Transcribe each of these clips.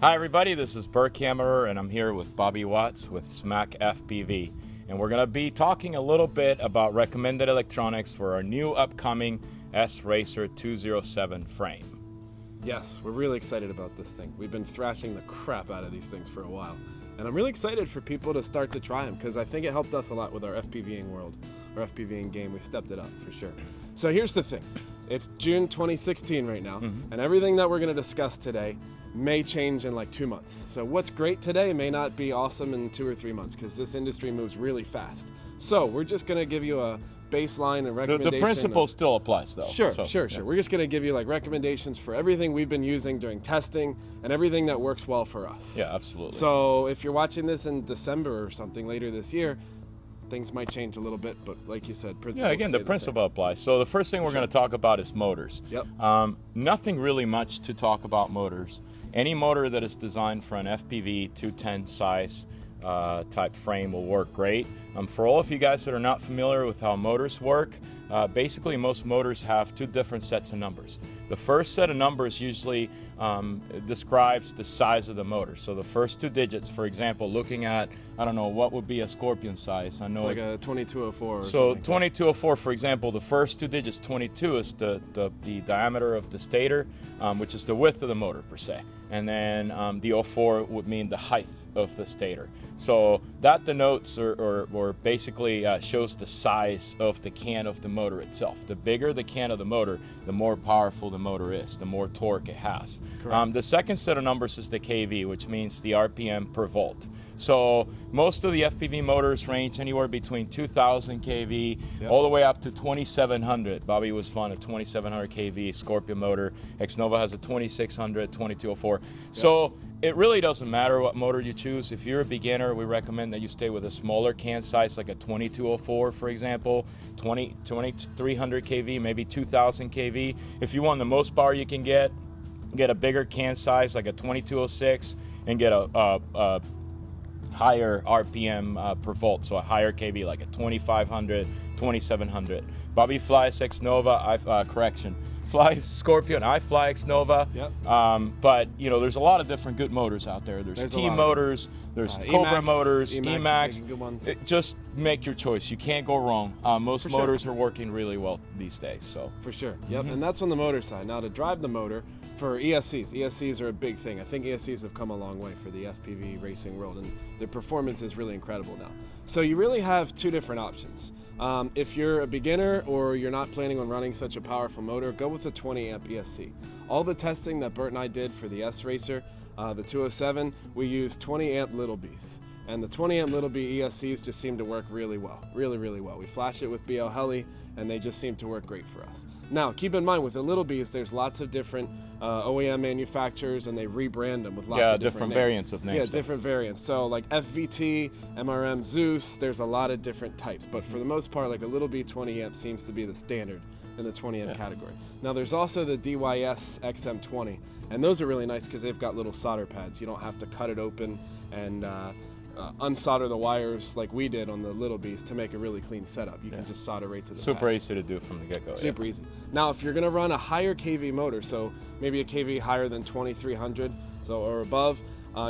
Hi everybody, this is Burke Hammerer and I'm here with Bobby Watts with Smack FPV. And we're going to be talking a little bit about recommended electronics for our new upcoming sRacer 207 frame. Yes, we're really excited about this thing. We've been thrashing the crap out of these things for a while. And I'm really excited for people to start to try them because I think it helped us a lot with our FPVing world, our FPVing game. We stepped it up for sure. So here's the thing. It's June 2016 right now, and everything that we're going to discuss today may change in like 2 months. So what's great today may not be awesome in 2 or 3 months because this industry moves really fast. So we're just going to give you a baseline and recommendation. The principle still applies though. Sure. We're just going to give you like recommendations for everything we've been using during testing and everything that works well for us. Yeah, absolutely. So if you're watching this in December or something later this year, things might change a little bit, but like you said, yeah, again, the principle applies. So the first thing we're going to talk about is motors. Yep. Nothing really much to talk about motors. Any motor that is designed for an FPV 210 size type frame will work great. For all of you guys that are not familiar with how motors work, basically most motors have two different sets of numbers. The first set of numbers usually describes the size of the motor. So the first two digits, for example, looking at, I don't know, what would be a Scorpion size? I know it's like a 2204. So 2204, for example, the first two digits, 22, is the diameter of the stator, which is the width of the motor per se. And then the 04 would mean the height of the stator. So that denotes or basically shows the size of the can of the motor itself. The bigger the can of the motor, the more powerful the motor is, the more torque it has. The second set of numbers is the kV, which means the RPM per volt. So most of the FPV motors range anywhere between 2,000 kV all the way up to 2,700. Bobby was fond of 2,700 kV Scorpion motor. Xnova has a 2,600, 2204. So it really doesn't matter what motor you choose. If you're a beginner, we recommend that you stay with a smaller can size, like a 2204, for example, 2,300 kV, maybe 2,000 kV. If you want the most power you can get a bigger can size, like a 2206, and get a higher RPM per volt, so a higher kV, like a 2,500, 2,700. Bobby flies Xnova, flies Scorpion, I fly Xnova. But you know, there's a lot of different good motors out there. There's Team motors, there's Cobra motors, Emax. Just make your choice. You can't go wrong. Most motors are working really well these days. So for sure. And that's on the motor side. Now to drive the motor for ESCs are a big thing. I think ESCs have come a long way for the FPV racing world, and their performance is really incredible now. So you really have two different options. If you're a beginner or you're not planning on running such a powerful motor, go with a 20 amp ESC. All the testing that Bert and I did for the sRacer, the 207, we used 20 amp Little Bs. And the 20 amp Little B ESCs just seem to work really well, really well. We flashed it with BL Heli and they just seem to work great for us. Now, keep in mind with the Little Bs, there's lots of different OEM manufacturers and they rebrand them with lots of different variants of names. Yeah, different variants. So like FVT, MRM, Zeus, there's a lot of different types. But for the most part, like a Little B 20 amp seems to be the standard in the 20 amp category. Now there's also the DYS XM20, and those are really nice because they've got little solder pads. You don't have to cut it open and unsolder the wires like we did on the Little Bs to make a really clean setup. You can just solder right to the Super easy to do from the get-go. Super easy. Now if you're going to run a higher kV motor, so maybe a kV higher than 2,300 or above,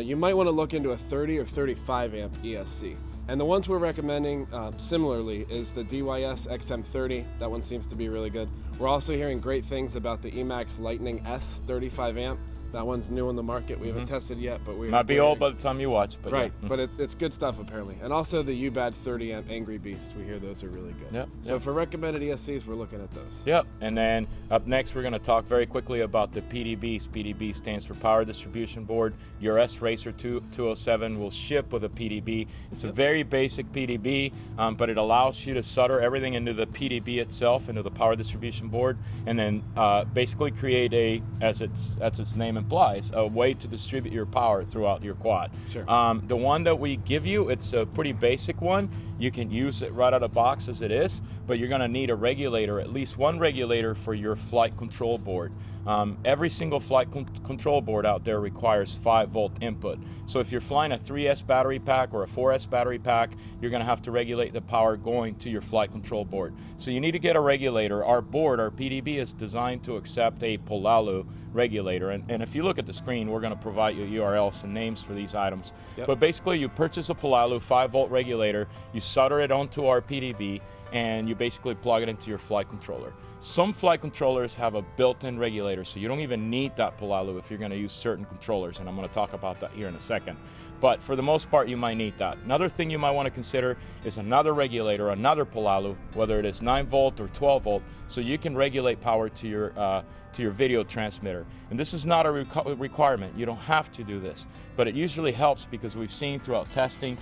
you might want to look into a 30 or 35 amp ESC. And the ones we're recommending similarly is the DYS XM30. That one seems to be really good. We're also hearing great things about the Emax Lightning S 35 amp. That one's new on the market. We haven't tested yet, but we might be old by the time you watch. But but it's good stuff apparently. And also the UBAD 30 amp Angry Beast. We hear those are really good. So for recommended ESCs, we're looking at those. And then up next, we're going to talk very quickly about the PDBs. PDB stands for Power Distribution Board. Your sRacer 207 will ship with a PDB. It's a very basic PDB, but it allows you to solder everything into the PDB itself, into the Power Distribution Board, and then basically create as its name implies, a way to distribute your power throughout your quad. The one that we give you, it's a pretty basic one. You can use it right out of the box as it is, but you're going to need a regulator, at least one regulator for your flight control board. Every single flight control board out there requires 5-volt input. So if you're flying a 3S battery pack or a 4S battery pack, you're going to have to regulate the power going to your flight control board. So you need to get a regulator. Our board, our PDB, is designed to accept a Polalu regulator. And if you look at the screen, we're going to provide you URLs and names for these items. Yep. But basically, you purchase a Polalu 5-volt regulator, you solder it onto our PDB, and you basically plug it into your flight controller. Some flight controllers have a built-in regulator, so you don't even need that Polalu if you're going to use certain controllers, and I'm going to talk about that here in a second. But for the most part, you might need that. Another thing you might want to consider is another regulator, another Polalu, whether it is 9-volt or 12-volt, so you can regulate power to your video transmitter. And this is not a requirement. You don't have to do this, but it usually helps because we've seen throughout testing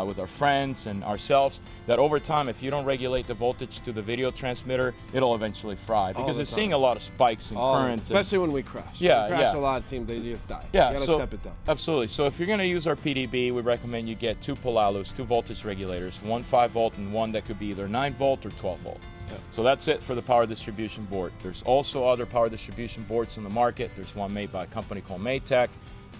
with our friends and ourselves that over time, if you don't regulate the voltage to the video transmitter, it'll eventually fry because it's seeing a lot of spikes and currents. Especially when we crash. Yeah, we crash a lot, it seems they just die. Yeah, you gotta step it down. Absolutely. So if you're going to use our PDB, we recommend you get 2 Polalus, 2 voltage regulators, one 5-volt and one that could be either 9-volt or 12-volt. Yep. So that's it for the power distribution board. There's also other power distribution boards in the market. There's one made by a company called Maytech,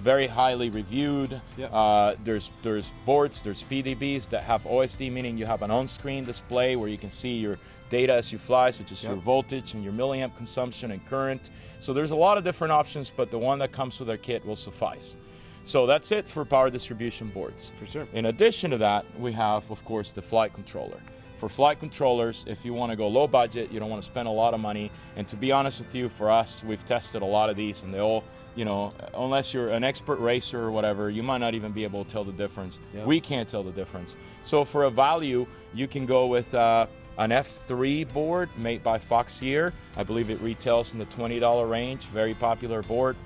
very highly reviewed. Yep. There's boards, there's PDBs that have OSD, meaning you have an on-screen display where you can see your data as you fly, such as your voltage and your milliamp consumption and current. So there's a lot of different options, but the one that comes with our kit will suffice. So that's it for power distribution boards. For sure. In addition to that, we have, of course, the flight controller. For flight controllers, if you want to go low budget, you don't want to spend a lot of money, and to be honest with you, for us, we've tested a lot of these, and they all, you know, unless you're an expert racer or whatever, you might not even be able to tell the difference. Yep. We can't tell the difference. So for a value, you can go with an F3 board made by Foxier. I believe it retails in the $20 range. Very popular board,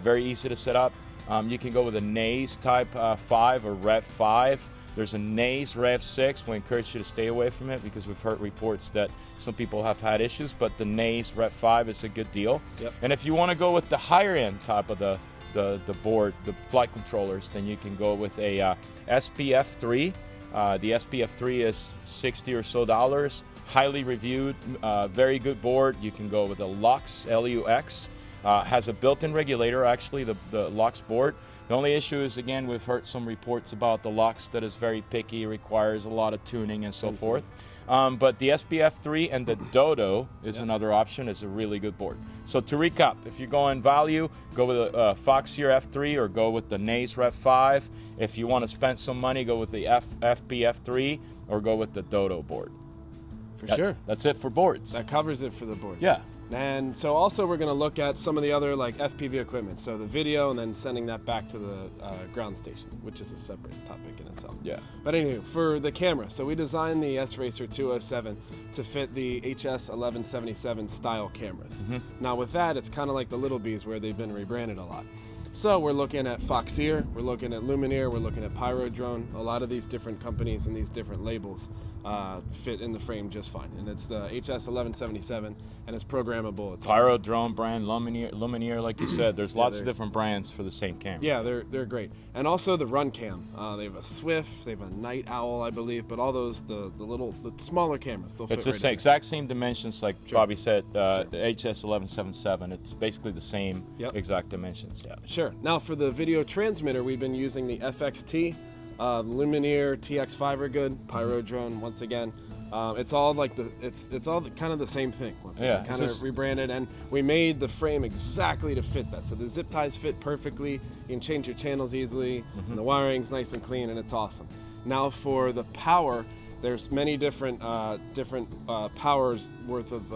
very easy to set up. You can go with a Naze Type 5 or Rev 5. There's a Naze Rev 6. We encourage you to stay away from it because we've heard reports that some people have had issues, but the Naze Rev 5 is a good deal. Yep. And if you want to go with the higher end type of the board, the flight controllers, then you can go with a SPF 3. The SPF 3 is $60 or so, highly reviewed, very good board. You can go with a Lux, Lux. Has a built-in regulator, actually, the Lux board. The only issue is, again, we've heard some reports about the Lux that is very picky, requires a lot of tuning and so forth. But the SPF 3 and the Dodo is another option. It's a really good board. So to recap, if you're going value, go with a Foxier F3 or go with the Naze Rev 5. If you want to spend some money, go with the FPF 3 or go with the Dodo board. For sure. That's it for boards. That covers it for the board. Yeah. And so also we're going to look at some of the other like FPV equipment, so the video and then sending that back to the ground station, which is a separate topic in itself. Yeah. But anyway, for the camera, so we designed the sRacer 207 to fit the HS1177 style cameras. Mm-hmm. Now with that, it's kind of like the Little Bees where they've been rebranded a lot. So we're looking at Foxier, we're looking at Lumineer, we're looking at Pyrodrone. A lot of these different companies and these different labels fit in the frame just fine. And it's the HS1177, and it's programmable. It's Pyrodrone brand, Lumineer, like you said. There's lots of different brands for the same camera. Yeah, they're great. And also the Run Cam. They have a Swift, they have a Night Owl, I believe, but all those, the smaller cameras, they'll fit It's the exact same dimensions, like Bobby said, the HS1177. It's basically the same exact dimensions. Yeah. Sure. Now for the video transmitter, we've been using the FXT, Lumineer TX5 are good, Pyrodrone once again. It's all like it's all kind of the same thing. Kind of rebranded, and we made the frame exactly to fit that. So the zip ties fit perfectly. You can change your channels easily, and the wiring's nice and clean, and it's awesome. Now for the power, there's many different powers worth of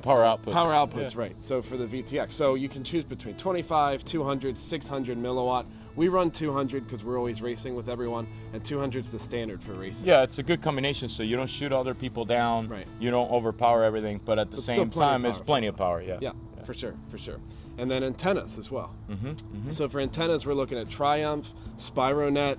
power outputs. Power outputs, right. So for the VTX, so you can choose between 25, 200, 600 milliwatt. We run 200 because we're always racing with everyone, and 200 is the standard for racing. Yeah, it's a good combination, so you don't shoot other people down, right. You don't overpower everything, but at the same time, it's plenty of power. Yeah, for sure. And then antennas as well. So for antennas, we're looking at Triumph, Spironet.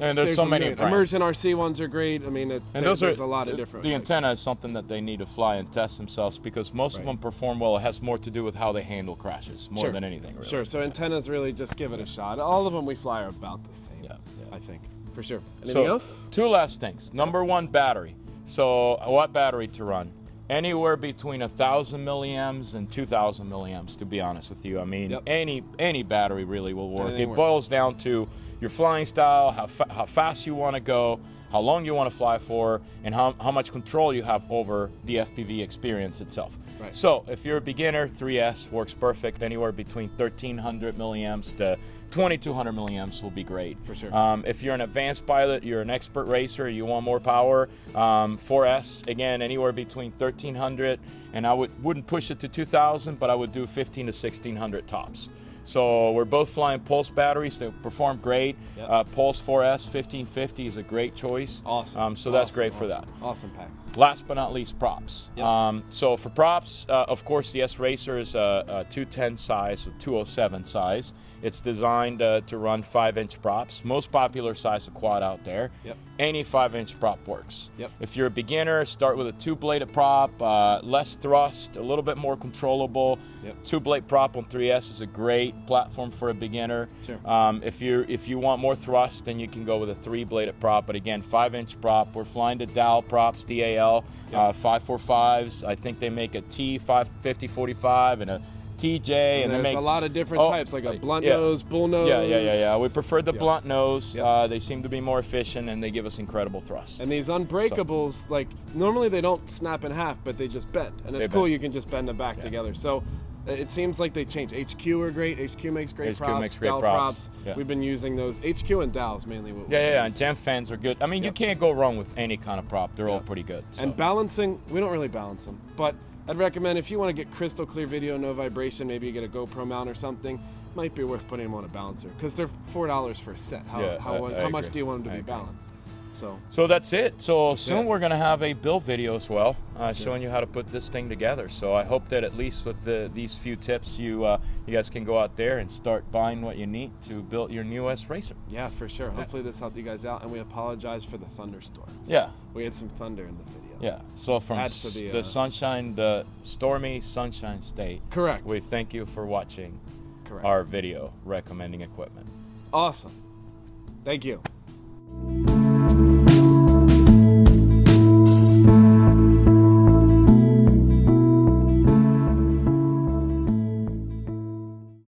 And there's so many brands. Immersion RC ones are great. I mean, there's a lot of different. The antenna is something that they need to fly and test themselves because most of them perform well. It has more to do with how they handle crashes more than anything. Really. Sure. So antennas really just give it a shot. All of them we fly are about the same. Yeah. I think for sure. Anything else? Two last things. Number one, battery. So what battery to run? Anywhere between 1,000 milliamps and 2,000 milliamps. To be honest with you, I mean, any battery really will work. It boils down to your flying style, how fast you want to go. how long you want to fly for, and how much control you have over the FPV experience itself. Right. So if you're a beginner, 3S works perfect. Anywhere between 1300 milliamps to 2200 milliamps will be great. For sure. If you're an advanced pilot, you're an expert racer, you want more power, 4S, again, anywhere between 1300, and I wouldn't push it to 2000, but I would do 15 to 1600 tops. So we're both flying Pulse batteries. They perform great. Yep. Pulse 4S 1550 is a great choice. Awesome. So that's great for that. Awesome pack. Last but not least, props. Yep. So for props, of course, the sRacer is a 210 size, so 207 size. It's designed to run 5-inch props. Most popular size of quad out there. Yep. Any 5-inch prop works. Yep. If you're a beginner, start with a 2-bladed prop, less thrust, a little bit more controllable. Yep. 2-blade prop on 3S is a great platform for a beginner. Sure. If you want more thrust, then you can go with a 3-bladed prop. But again, 5-inch prop. We're flying the DAL props, DAL, Yep. 545s. I think they make a T5045 and a TJ, and there's they make a lot of different types, like a blunt nose, bull nose. Yeah. We prefer the blunt nose. Yep. They seem to be more efficient, and they give us incredible thrust. And these unbreakables, like normally they don't snap in half, but they just bend, and it's cool. You can just bend them back together. So it seems like they changed. HQ are great. HQ makes great props. Makes great DAL props. Yeah. We've been using those. HQ and DALs mainly. And jam fans are good. I mean, you can't go wrong with any kind of prop. They're all pretty good. So. And balancing, we don't really balance them, but I'd recommend if you want to get crystal clear video, no vibration, maybe you get a GoPro mount or something, might be worth putting them on a balancer because they're $4 for a set. How much do you want them to be balanced? So that's it. So soon we're going to have a build video as well, showing you how to put this thing together. So I hope that at least with these few tips, you guys can go out there and start buying what you need to build your new sRacer. Yeah, for sure. Hopefully this helped you guys out, and we apologize for the thunderstorm. Yeah. We had some thunder in the video. Yeah. So from the sunshine, the stormy Sunshine State. Correct. We thank you for watching our video recommending equipment. Awesome. Thank you.